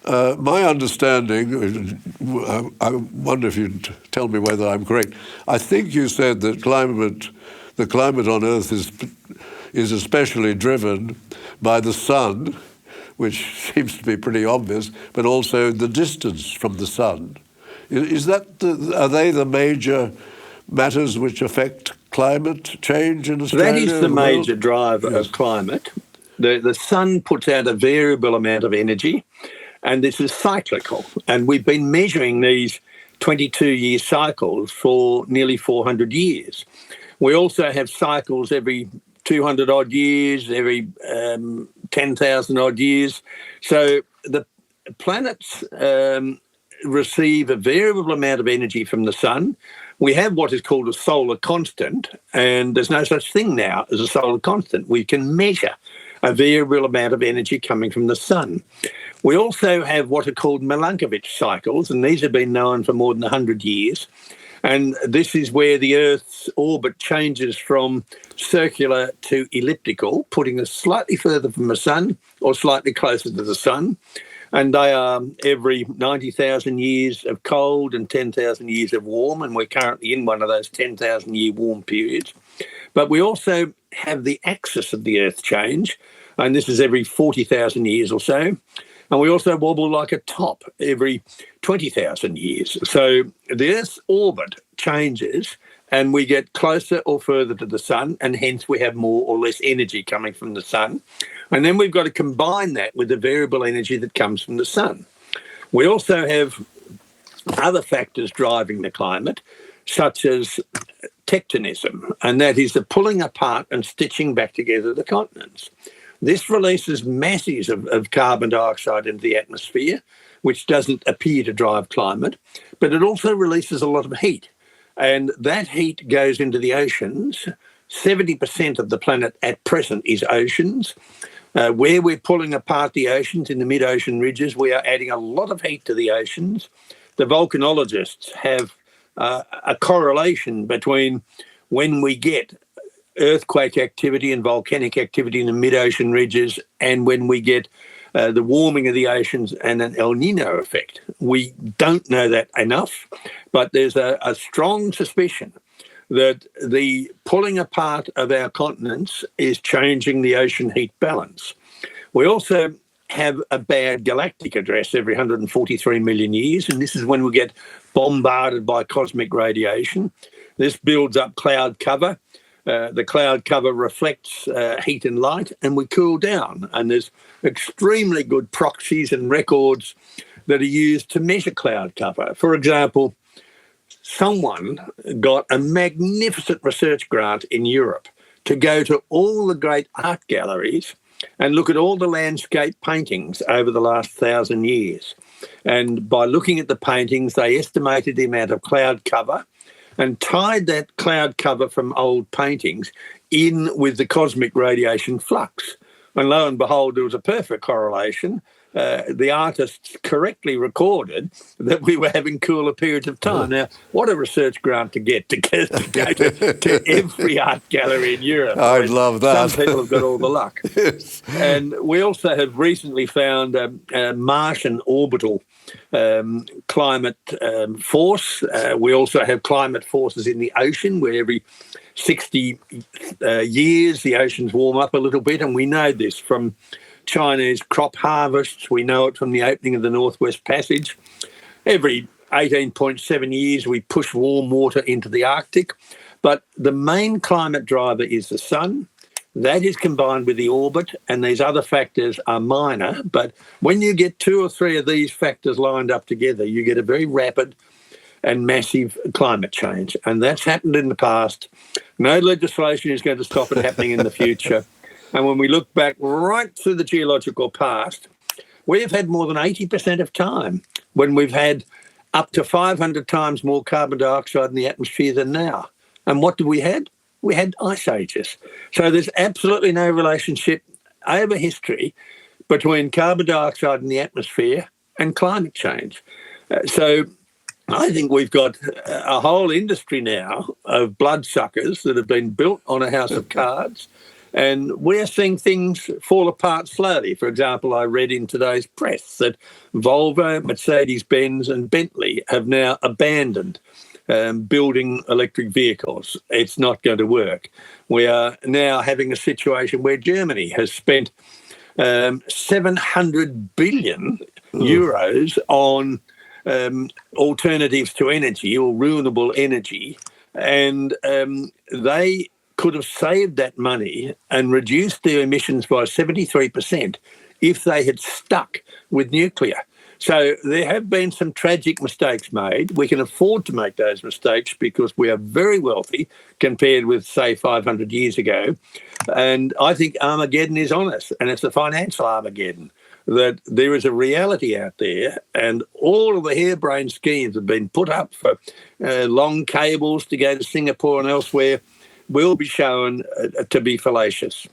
My understanding, I wonder if you'd tell me whether I'm correct. I think you said that the climate on Earth is especially driven by the sun, which seems to be pretty obvious, but also the distance from the sun. Are they the major matters which affect climate change in Australia? That is the major driver of climate. The sun puts out a variable amount of energy, and this is cyclical. And we've been measuring these 22-year cycles for nearly 400 years. We also have cycles every 200 odd years, every 10,000 odd years. So the planets receive a variable amount of energy from the sun. We have what is called a solar constant, and there's no such thing now as a solar constant. We can measure a variable amount of energy coming from the sun. We also have what are called Milankovitch cycles, and these have been known for more than 100 years. And this is where the Earth's orbit changes from circular to elliptical, putting us slightly further from the sun or slightly closer to the sun. And they are every 90,000 years of cold and 10,000 years of warm, and we're currently in one of those 10,000-year warm periods. But we also have the axis of the Earth change, and this is every 40,000 years or so. And we also wobble like a top every 20,000 years. So the Earth's orbit changes and we get closer or further to the sun, and hence we have more or less energy coming from the sun. And then we've got to combine that with the variable energy that comes from the sun. We also have other factors driving the climate, such as tectonism, and that is the pulling apart and stitching back together the continents. This releases masses of carbon dioxide into the atmosphere, which doesn't appear to drive climate, but it also releases a lot of heat. And that heat goes into the oceans. 70% of the planet at present is oceans. Where we're pulling apart the oceans in the mid-ocean ridges, we are adding a lot of heat to the oceans. The volcanologists have a correlation between when we get earthquake activity and volcanic activity in the mid-ocean ridges and when we get the warming of the oceans and an El Nino effect. We don't know that enough, but there's a strong suspicion that the pulling apart of our continents is changing the ocean heat balance. We also have a bad galactic address every 143 million years, and this is when we get bombarded by cosmic radiation. This builds up cloud cover. The cloud cover reflects heat and light, and we cool down. And there's extremely good proxies and records that are used to measure cloud cover. For example, someone got a magnificent research grant in Europe to go to all the great art galleries and look at all the landscape paintings over the last 1,000 years. And by looking at the paintings, they estimated the amount of cloud cover and tied that cloud cover from old paintings in with the cosmic radiation flux. And lo and behold, there was a perfect correlation. The artists correctly recorded that we were having cooler periods of time. Now, what a research grant to get to go to every art gallery in Europe. I'd love that. Some people have got all the luck. Yes. And we also have recently found a Martian orbital climate force. We also have climate forces in the ocean where every 60 years the oceans warm up a little bit, and we know this from Chinese crop harvests. We know it from the opening of the Northwest Passage. Every 18.7 years we push warm water into the Arctic, but the main climate driver is the sun. That is combined with the orbit, and these other factors are minor. But when you get two or three of these factors lined up together, you get a very rapid and massive climate change. And that's happened in the past. No legislation is going to stop it happening in the future. And when we look back right through the geological past, we have had more than 80% of time when we've had up to 500 times more carbon dioxide in the atmosphere than now. And what did we had? We had ice ages. So there's absolutely no relationship over history between carbon dioxide in the atmosphere and climate change. So I think we've got a whole industry now of bloodsuckers that have been built on a house of cards, And we're seeing things fall apart slowly. For example, I read in today's press that Volvo, Mercedes-Benz and Bentley have now abandoned building electric vehicles. It's not going to work. We are now having a situation where Germany has spent 700 billion euros on alternatives to energy or renewable energy, and they could have saved that money and reduced their emissions by 73% if they had stuck with nuclear. So there have been some tragic mistakes made. We can afford to make those mistakes because we are very wealthy compared with, say, 500 years ago. And I think Armageddon is on us, and it's a financial Armageddon, that there is a reality out there, and all of the harebrained schemes have been put up for long cables to go to Singapore and elsewhere will be shown to be fallacious.